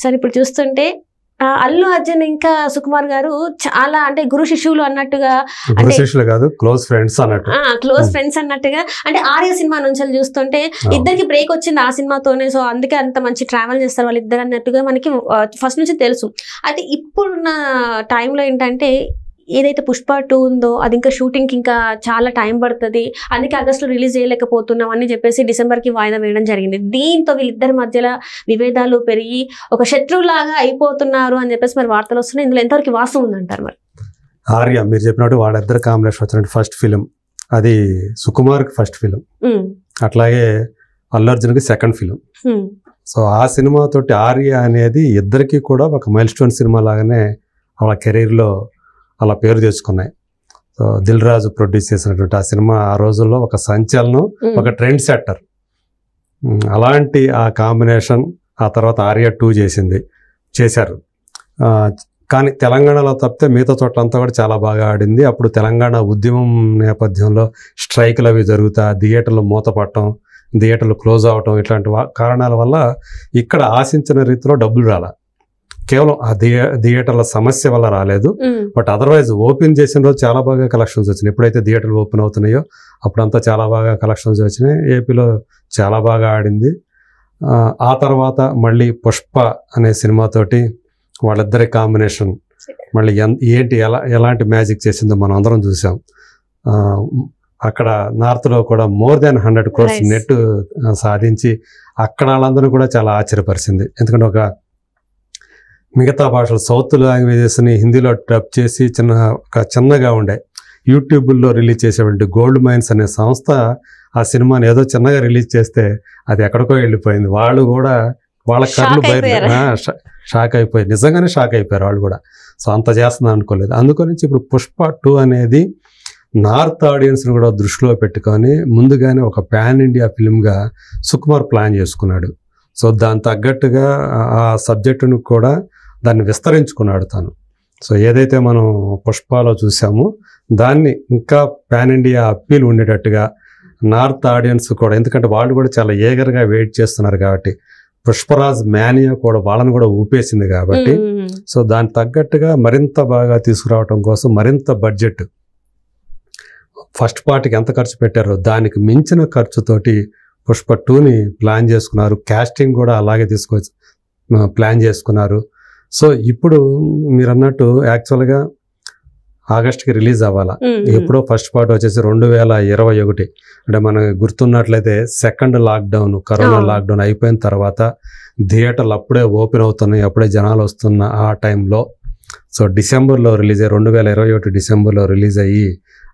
సరే ఇప్పుడు చూస్తుంటే అల్లు అర్జున్ ఇంకా సుకుమార్ గారు చాలా అంటే గురు శిష్యులు అన్నట్టుగా, క్లోజ్ ఫ్రెండ్స్ అన్నట్టుగా, అంటే ఆర్య సినిమా నుంచి చూస్తుంటే ఇద్దరికి బ్రేక్ వచ్చింది ఆ సినిమాతోనే. సో అందుకే అంత మంచి ట్రావెల్ చేస్తారు వాళ్ళిద్దరు అన్నట్టుగా మనకి ఫస్ట్ నుంచి తెలుసు. అయితే ఇప్పుడున్న టైంలో ఏంటంటే ఏదైతే పుష్ప 2 ఉందో అది ఇంకా షూటింగ్ ఇంకా చాలా టైం పడుతుంది, అందుకే ఆగస్టులో రిలీజ్ చేయలేకపోతున్నాం అని చెప్పేసి డిసెంబర్కి వాయిదా వేయడం జరిగింది. దీంతో వీళ్ళిద్దరి మధ్యలో విభేదాలు పెరిగి ఒక శత్రువులాగా అయిపోతున్నారు అని చెప్పేసి మరి వార్తలు వస్తున్నాయి. ఇందులో ఎంతవరకు వాస్తవం ఉందంటారు? మరి ఆర్య మీరు చెప్పినట్టు వాళ్ళిద్దరు కాంబినేషన్ వచ్చినట్టు ఫస్ట్ ఫిలిం, అది సుకుమార్కి ఫస్ట్ ఫిలిం, అట్లాగే అల్లు అర్జున్కి సెకండ్ ఫిలిం. సో ఆ సినిమాతోటి ఆర్య అనేది ఇద్దరికి కూడా ఒక మైల్ స్టోన్ సినిమా లాగానే వాళ్ళ కెరీర్లో అలా పేరు తెచ్చుకున్నాయి. సో దిల్ రాజు ప్రొడ్యూస్ చేసినటువంటి ఆ సినిమా ఆ రోజుల్లో ఒక సంచలనం, ఒక ట్రెండ్ సెట్టర్. అలాంటి ఆ కాంబినేషన్ ఆ తర్వాత ఆర్య 2 చేశారు. కానీ తెలంగాణలో తప్పితే మిగతా చోట్లంతా కూడా చాలా బాగా ఆడింది. అప్పుడు తెలంగాణ ఉద్యమం నేపథ్యంలో స్ట్రైకులు అవి జరుగుతా, థియేటర్లు మూతపడటం, థియేటర్లు క్లోజ్ అవటం, ఇట్లాంటి కారణాల వల్ల ఇక్కడ ఆశించిన రీతిలో డబ్బులు రాలా. కేవలం ఆ థియేటర్ల సమస్య వల్ల రాలేదు. బట్ అదర్వైజ్ ఓపెన్ చేసిన రోజు చాలా బాగా కలెక్షన్స్ వచ్చినాయి. ఎప్పుడైతే థియేటర్లు ఓపెన్ అవుతున్నాయో అప్పుడంతా చాలా బాగా కలెక్షన్స్ వచ్చినాయి. ఏపీలో చాలా బాగా ఆడింది. ఆ తర్వాత మళ్ళీ పుష్ప అనే సినిమాతోటి వాళ్ళిద్దరి కాంబినేషన్ మళ్ళీ ఎలాంటి మ్యాజిక్ చేసిందో మనం అందరం చూసాం. అక్కడ నార్త్లో కూడా మోర్ దాన్ 100 crores నెట్ సాధించి అక్కడ వాళ్ళందరూ కూడా చాలా ఆశ్చర్యపరిచింది. ఎందుకంటే ఒక మిగతా భాషలు సౌత్ లాంగ్వేజెస్ని హిందీలో డబ్ చేసి చిన్నగా ఉండే యూట్యూబ్లో రిలీజ్ చేసేటువంటి గోల్డ్ మైన్స్ అనే సంస్థ ఆ సినిమాని ఏదో చిన్నగా రిలీజ్ చేస్తే అది ఎక్కడికో వెళ్ళిపోయింది. వాళ్ళు కూడా వాళ్ళ కళ్ళు బయట షాక్ అయిపోయారు, నిజంగానే షాక్ అయిపోయారు వాళ్ళు కూడా. సో అంత చేస్తున్నా అనుకోలేదు. అందుకని ఇప్పుడు పుష్ప 2 అనేది నార్త్ ఆడియన్స్ని కూడా దృష్టిలో పెట్టుకొని ముందుగానే ఒక పాన్ ఇండియా ఫిల్మ్గా సుకుమార్ ప్లాన్ చేసుకున్నాడు. సో దాని తగ్గట్టుగా ఆ సబ్జెక్టును కూడా దాన్ని విస్తరించుకున్నాడు తను. సో ఏదైతే మనం పుష్పలో చూసామో దాన్ని ఇంకా పాన్ ఇండియా అప్పీల్ ఉండేటట్టుగా నార్త్ ఆడియన్స్ కూడా, ఎందుకంటే వాళ్ళు కూడా చాలా ఏగర్గా వెయిట్ చేస్తున్నారు కాబట్టి, పుష్పరాజ్ మేనియా కూడా వాళ్ళని కూడా ఊపేసింది కాబట్టి, సో దానికి తగ్గట్టుగా మరింత బాగా తీసుకురావడం కోసం మరింత బడ్జెట్ ఫస్ట్ పార్ట్కి ఎంత ఖర్చు పెట్టారో దానికి మించిన ఖర్చుతోటి పుష్ప 2ని ప్లాన్ చేసుకున్నారు. కాస్టింగ్ కూడా అలాగే తీసుకొచ్చి ప్లాన్ చేసుకున్నారు. సో ఇప్పుడు మీరు అన్నట్టు యాక్చువల్గా ఆగస్ట్కి రిలీజ్ అవ్వాలా. ఎప్పుడో ఫస్ట్ పార్ట్ వచ్చేసి 2021, అంటే మనకు గుర్తున్నట్లయితే సెకండ్ లాక్డౌన్, కరోనా లాక్డౌన్ అయిపోయిన తర్వాత థియేటర్లు అప్పుడే ఓపెన్ అవుతున్నాయి, అప్పుడే జనాలు వస్తున్న ఆ టైంలో. సో డిసెంబర్లో రిలీజ్ అయ్యి 2021 డిసెంబర్లో రిలీజ్ అయ్యి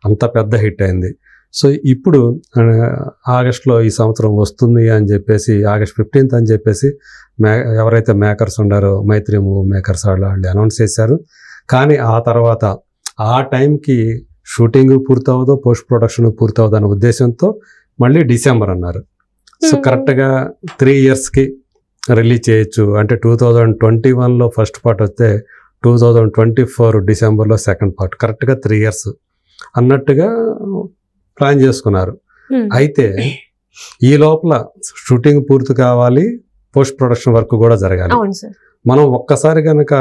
అంత పెద్ద హిట్ అయింది. సో ఇప్పుడు ఆగస్ట్లో ఈ సంవత్సరం వస్తుంది అని చెప్పేసి ఆగస్ట్ 15th అని చెప్పేసి ఎవరైతే మేకర్స్ ఉండారో మైత్రి మూవీ మేకర్స్ వాళ్ళు అనౌన్స్ చేశారు. కానీ ఆ తర్వాత ఆ టైంకి షూటింగ్ పూర్తవదో పోస్ట్ ప్రొడక్షన్ పూర్తవదో అనే ఉద్దేశంతో మళ్ళీ డిసెంబర్ అన్నారు. సో కరెక్ట్గా 3 yearsకి రిలీజ్ చేయొచ్చు. అంటే 2021లో ఫస్ట్ పార్ట్ వస్తే 2024 డిసెంబర్లో సెకండ్ పార్ట్, కరెక్ట్గా 3 years అన్నట్టుగా ప్లాన్ చేసుకున్నారు. అయితే ఈ లోపల షూటింగ్ పూర్తి కావాలి, పోస్ట్ ప్రొడక్షన్ వర్క్ కూడా జరగాలి. మనం ఒక్కసారి కనుక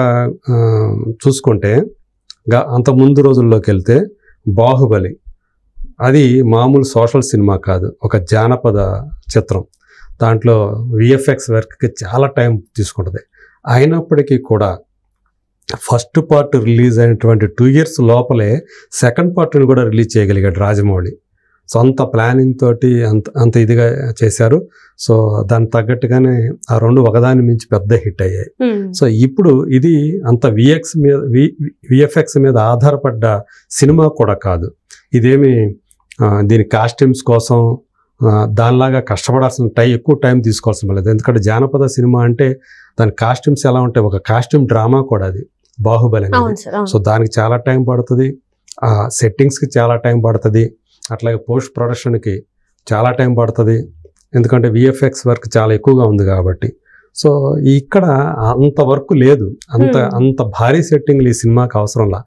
చూసుకుంటే అంత ముందు రోజుల్లోకి వెళ్తే బాహుబలి అది మామూలు సోషల్ సినిమా కాదు, ఒక జానపద చిత్రం. దాంట్లో విఎఫ్ఎక్స్ వర్క్కి చాలా టైం తీసుకుంటుంది. అయినప్పటికీ కూడా ఫస్ట్ పార్ట్ రిలీజ్ అయినటువంటి 2 years లోపలే సెకండ్ పార్ట్ని కూడా రిలీజ్ చేయగలిగాడు రాజమౌళి. సొంత ప్లానింగ్ తోటి అంత ఇదిగా చేశారు. సో దానికి తగ్గట్టుగానే ఆ రెండు ఒకదాని మించి పెద్ద హిట్ అయ్యాయి. సో ఇప్పుడు ఇది అంత విఎఫ్ఎక్స్ మీద ఆధారపడ్డ సినిమా కూడా కాదు. ఇదేమి దీని కాస్ట్యూమ్స్ కోసం దానిలాగా కష్టపడాల్సిన ఎక్కువ టైం తీసుకోవాల్సిన లేదు. ఎందుకంటే జానపద సినిమా అంటే దాని కాస్ట్యూమ్స్ ఎలా ఉంటాయి, ఒక కాస్ట్యూమ్ డ్రామా కూడా అది బాహుబలి అనేది. సో దానికి చాలా టైం పడుతుంది, ఆ సెట్టింగ్స్కి చాలా టైం పడుతుంది, అట్లాగే పోస్ట్ ప్రొడక్షన్కి చాలా టైం పడుతుంది. ఎందుకంటే విఎఫ్ఎక్స్ వర్క్ చాలా ఎక్కువగా ఉంది కాబట్టి. సో ఇక్కడ అంత వర్క్ లేదు, అంత భారీ సెట్టింగ్లు ఈ సినిమాకి అవసరంలా.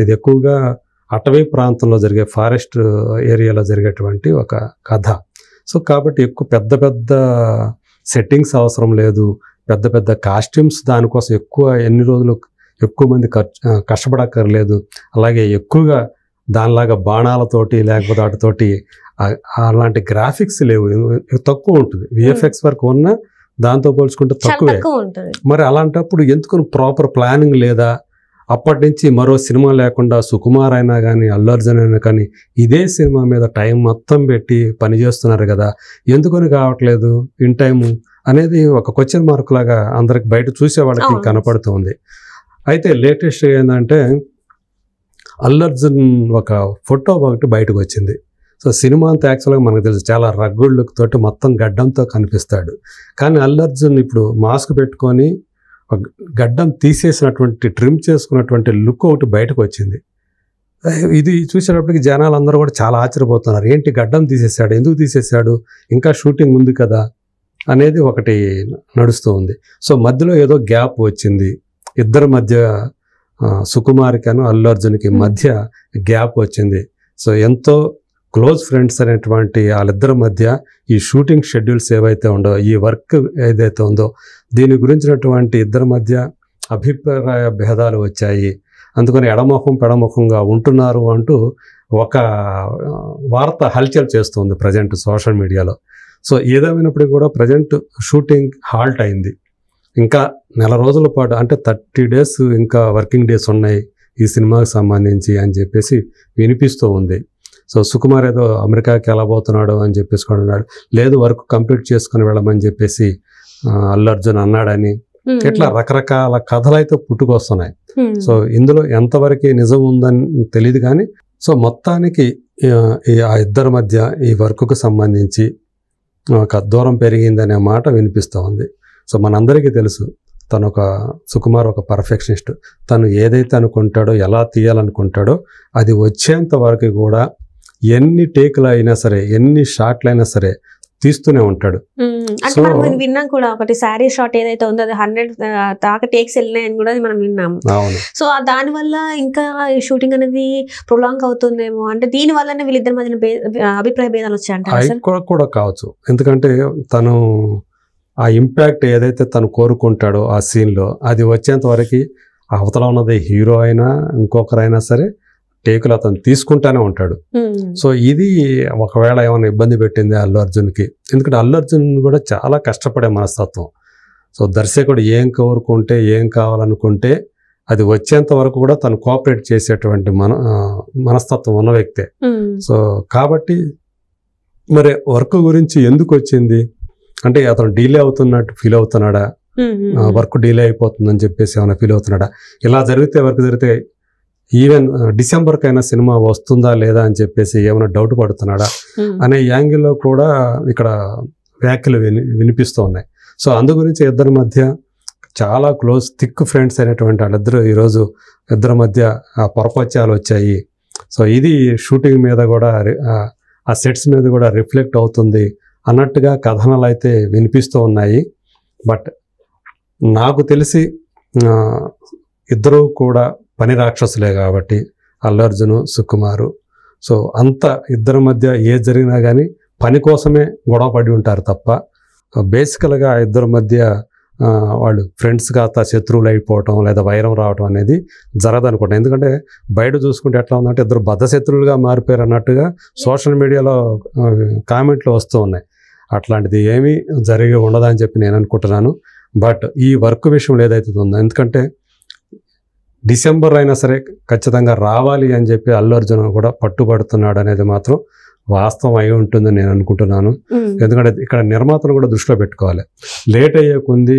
ఇది ఎక్కువగా అటవీ ప్రాంతంలో జరిగే ఫారెస్ట్ ఏరియాలో జరిగేటువంటి ఒక కథ. సో కాబట్టి ఎక్కువ పెద్ద సెట్టింగ్స్ అవసరం లేదు, పెద్ద పెద్ద కాస్ట్యూమ్స్ దానికోసం ఎన్ని రోజులు ఎక్కువ మంది కష్టపడక్కర్లేదు. అలాగే ఎక్కువగా దానిలాగా బాణాలతోటి లేకపోతే వాటితోటి అలాంటి గ్రాఫిక్స్ లేవు, తక్కువ ఉంటుంది. విఎఫ్ఎక్స్ వర్క్ ఉన్నా దాంతో పోల్చుకుంటే తక్కువే. మరి అలాంటప్పుడు ఎందుకు ప్రాపర్ ప్లానింగ్ లేదా? అప్పటి నుంచి మరో సినిమా లేకుండా సుకుమార్ అయినా కానీ అల్లు అర్జున్ అయినా కానీ ఇదే సినిమా మీద టైం మొత్తం పెట్టి పనిచేస్తున్నారు కదా, ఎందుకని కావట్లేదు ఇన్ టైము అనేది ఒక క్వశ్చన్ మార్క్ లాగా అందరికి బయట చూసే వాళ్ళకి కనపడుతుంది. అయితే లేటెస్ట్ ఏంటంటే అల్లు అర్జున్ ఒక ఫోటో ఒకటి బయటకు వచ్చింది. సో సినిమా అంతా యాక్చువల్గా మనకు తెలుసు చాలా రగ్గుడ్ లుక్ తోటి మొత్తం గడ్డంతో కనిపిస్తాడు. కానీ అల్లు అర్జున్ ఇప్పుడు మాస్క్ పెట్టుకొని గడ్డం తీసేసినటువంటి ట్రిమ్ చేసుకున్నటువంటి లుక్ ఒకటి బయటకు వచ్చింది. ఇది చూసేటప్పటికి జనాలు అందరూ కూడా చాలా ఆశ్చర్యపోతున్నారు. ఏంటి గడ్డం తీసేశాడు, ఎందుకు తీసేశాడు, ఇంకా షూటింగ్ ఉంది కదా అనేది ఒకటి నడుస్తూ ఉంది. సో మధ్యలో ఏదో గ్యాప్ వచ్చింది ఇద్దరి మధ్య, సుకుమార్కిను అల్లు అర్జున్కి మధ్య గ్యాప్ వచ్చింది. సో ఎంతో క్లోజ్ ఫ్రెండ్స్ అనేటువంటి వాళ్ళిద్దరి మధ్య ఈ షూటింగ్ షెడ్యూల్స్ ఏవైతే ఉండో, ఈ వర్క్ ఏదైతే ఉందో దీని గురించినటువంటి ఇద్దరి మధ్య అభిప్రాయ భేదాలు వచ్చాయి. అందుకని ఎడముఖం పెడముఖంగా ఉంటున్నారు అంటూ ఒక వార్త హల్చల్ చేస్తుంది ప్రజెంట్ సోషల్ మీడియాలో. సో ఏదేమైనప్పటికీ కూడా ప్రజెంట్ షూటింగ్ హాల్ట్ అయింది. ఇంకా నెల రోజుల పాటు అంటే 30 days ఇంకా వర్కింగ్ డేస్ ఉన్నాయి ఈ సినిమాకి సంబంధించి అని చెప్పేసి వినిపిస్తూ ఉంది. సో సుకుమార్ ఏదో అమెరికాకి వెళ్ళబోతున్నాడు అని చెప్పేసి అన్నాడు, లేదు వర్క్ కంప్లీట్ చేసుకుని వెళ్ళమని చెప్పేసి అల్లు అర్జున్ అన్నాడని, ఇట్లా రకరకాల కథలు అయితే పుట్టుకొస్తున్నాయి. సో ఇందులో ఎంతవరకు నిజం ఉందని తెలియదు కానీ సో మొత్తానికి ఆ ఇద్దరి మధ్య ఈ వర్క్కు సంబంధించి ఒక దూరం పెరిగిందనే మాట వినిపిస్తూ ఉంది. సో మనందరికీ తెలుసు సుకుమార్ ఒక పర్ఫెక్షనిస్ట్. తను ఏదైతే అనుకుంటాడో, ఎలా తీయాలనుకుంటాడో అది వచ్చేంత వరకు కూడా ఎన్ని టేకులు అయినా సరే, ఎన్ని షాట్లు అయినా సరే తీస్తూనే ఉంటాడు. అంటే మనం విన్నాం కూడా, ఒకటి శారీ షాట్ ఏదైతే ఉందో అది 100 దాకా టేక్స్ వెళ్ళినాయని కూడా మనం విన్నాము. సో దాని వల్ల ఇంకా షూటింగ్ అనేది ప్రొలాంగ్ అవుతుందేమో, అంటే దీని వల్లనే వీళ్ళిద్దరి మధ్యన అభిప్రాయ భేదాలు వచ్చాయంటారు కూడా కావచ్చు. ఎందుకంటే తను ఆ ఇంపాక్ట్ ఏదైతే తను కోరుకుంటాడో ఆ సీన్లో అది వచ్చేంత వరకు అవతల ఉన్నది హీరో అయినా ఇంకొకరైనా సరే టేకులు అతను తీసుకుంటానే ఉంటాడు. సో ఇది ఒకవేళ ఏమైనా ఇబ్బంది పెట్టింది అల్లు అర్జున్కి, ఎందుకంటే అల్లు అర్జున్ కూడా చాలా కష్టపడే మనస్తత్వం. సో దర్శకుడు ఏం కోరుకుంటే, ఏం కావాలనుకుంటే అది వచ్చేంత వరకు కూడా తను కోఆపరేట్ చేసేటువంటి మనస్తత్వం ఉన్న వ్యక్తే. సో కాబట్టి మరి వర్క్ గురించి ఎందుకు వచ్చింది అంటే అతను డీలే అవుతున్నట్టు ఫీల్ అవుతున్నాడా, వర్క్ డీలే అయిపోతుందని చెప్పేసి ఏమైనా ఫీల్ అవుతున్నాడా, ఇలా వర్క్ జరిగితే ఈవెన్ డిసెంబర్కైనా సినిమా వస్తుందా లేదా అని చెప్పేసి ఏమైనా డౌట్ పడుతున్నాడా అనే యాంగిల్లో కూడా ఇక్కడ వ్యాఖ్యలు వినిపిస్తూ ఉన్నాయి. సో అందు గురించి ఇద్దరి మధ్య చాలా క్లోజ్ థిక్ ఫ్రెండ్స్ అయినటువంటి వాళ్ళిద్దరు ఈరోజు ఇద్దరి మధ్య ఆ పొరపత్యాలు వచ్చాయి. సో ఇది షూటింగ్ మీద కూడా ఆ సెట్స్ మీద కూడా రిఫ్లెక్ట్ అవుతుంది అన్నట్టుగా కథనాలు అయితే వినిపిస్తూ ఉన్నాయి. బట్ నాకు తెలిసి ఇద్దరు కూడా పని రాక్షసులే కాబట్టి అల్లు అర్జున్ సుకుమారు. సో అంత ఇద్దరి మధ్య ఏ జరిగినా కానీ పని కోసమే గొడవ పడి ఉంటారు తప్ప బేసికల్గా ఇద్దరి మధ్య వాళ్ళు ఫ్రెండ్స్గా శత్రువులు అయిపోవటం లేదా వైరం రావటం అనేది జరగదనుకుంటా. ఎందుకంటే బయట చూసుకుంటే ఎట్లా ఉందంటే ఇద్దరు బద్ధ శత్రువులుగా మారిపోయారు అన్నట్టుగా సోషల్ మీడియాలో కామెంట్లు వస్తూ ఉన్నాయి. అట్లాంటిది ఏమీ జరిగి ఉండదని చెప్పి నేను అనుకుంటున్నాను. బట్ ఈ వర్క్ విషయంలో ఏదైతే ఉందో, ఎందుకంటే డిసెంబర్ అయినా సరే ఖచ్చితంగా రావాలి అని చెప్పి అల్లు అర్జున్ కూడా పట్టుబడుతున్నాడు అనేది మాత్రం వాస్తవం అయి ఉంటుందని నేను అనుకుంటున్నాను. ఎందుకంటే ఇక్కడ నిర్మాతలు కూడా దృష్టిలో పెట్టుకోవాలి. లేట్ అయ్యే కొంది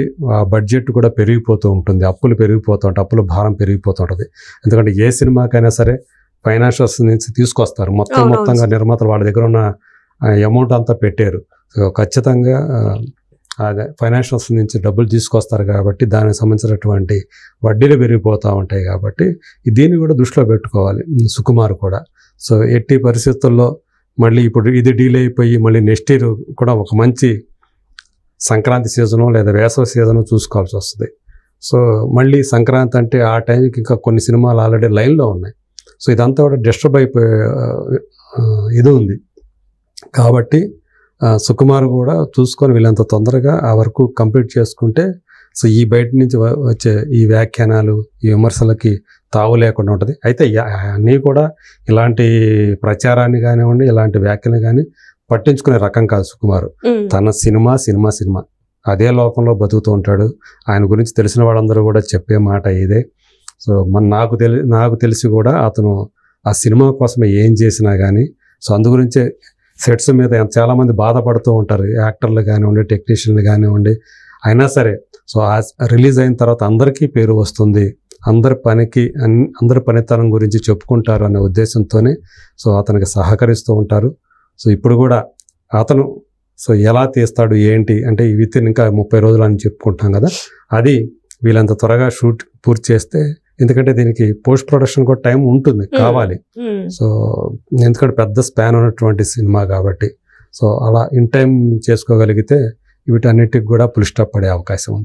బడ్జెట్ కూడా పెరిగిపోతూ ఉంటుంది, అప్పులు పెరిగిపోతూ ఉంటాయి, అప్పుల భారం పెరిగిపోతూ ఉంటుంది. ఎందుకంటే ఏ సినిమాకైనా సరే ఫైనాన్షియల్స్ నుంచి తీసుకొస్తారు, మొత్తంగా నిర్మాతలు వాళ్ళ దగ్గర ఉన్న అమౌంట్ అంతా పెట్టారు. సో ఖచ్చితంగా అదే ఫైనాన్షియల్స్ నుంచి డబ్బులు తీసుకొస్తారు కాబట్టి దానికి సంబంధించినటువంటి వడ్డీలు పెరిగిపోతూ ఉంటాయి. కాబట్టి దీన్ని కూడా దృష్టిలో పెట్టుకోవాలి సుకుమార్ కూడా. సో ఎట్టి పరిస్థితుల్లో మళ్ళీ ఇప్పుడు ఇది డీలే అయిపోయి మళ్ళీ నెక్స్ట్ ఇయర్ కూడా ఒక మంచి సంక్రాంతి సీజను లేదా వేసవి సీజను చూసుకోవాల్సి వస్తుంది. సో మళ్ళీ సంక్రాంతి అంటే ఆ టైంకి ఇంకా కొన్ని సినిమాలు ఆల్రెడీ లైన్లో ఉన్నాయి. సో ఇదంతా కూడా డిస్టర్బ్ అయిపోయే ఇది ఉంది. కాబట్టి సుకుమార్ కూడా చూసుకొని వీళ్ళంత తొందరగా ఆ వర్క్ కంప్లీట్ చేసుకుంటే సో ఈ బయట నుంచి వచ్చే ఈ వ్యాఖ్యానాలు ఈ విమర్శలకి తావు లేకుండా ఉంటుంది. అయితే అన్నీ కూడా ఇలాంటి ప్రచారాన్ని కానివ్వండి ఇలాంటి వ్యాఖ్యలు కానీ పట్టించుకునే రకం కాదు సుకుమార్. తన సినిమా సినిమా సినిమా అదే లోకంలో బతుకుతూ ఉంటాడు. ఆయన గురించి తెలిసిన వాళ్ళందరూ కూడా చెప్పే మాట ఇదే. సో నాకు తెలిసి కూడా అతను ఆ సినిమా కోసమే ఏం చేసినా కానీ సో అందు గురించే సెట్స్ మీద చాలామంది బాధపడుతూ ఉంటారు, యాక్టర్లు కానివ్వండి టెక్నీషియన్లు కానివ్వండి. అయినా సరే సో రిలీజ్ అయిన తర్వాత అందరికీ పేరు వస్తుంది, అందరి పనితనం గురించి చెప్పుకుంటారు అనే ఉద్దేశంతోనే సో అతనికి సహకరిస్తూ ఉంటారు. సో ఇప్పుడు కూడా అతను సో ఎలా తీస్తాడు ఏంటి అంటే వితిన్ ఇంకా 30 రోజులు అని చెప్పుకుంటాం కదా, అది వీళ్ళంత త్వరగా షూట్ పూర్తి చేస్తే, ఎందుకంటే దీనికి పోస్ట్ ప్రొడక్షన్ కూడా టైం ఉంటుంది కావాలి. సో ఎందుకంటే పెద్ద స్పాన్ ఉన్నటువంటి సినిమా కాబట్టి సో అలా ఇన్ టైం చేసుకోగలిగితే వీటన్నిటికి కూడా ఫుల్ స్టాప్ పడే అవకాశం ఉంది.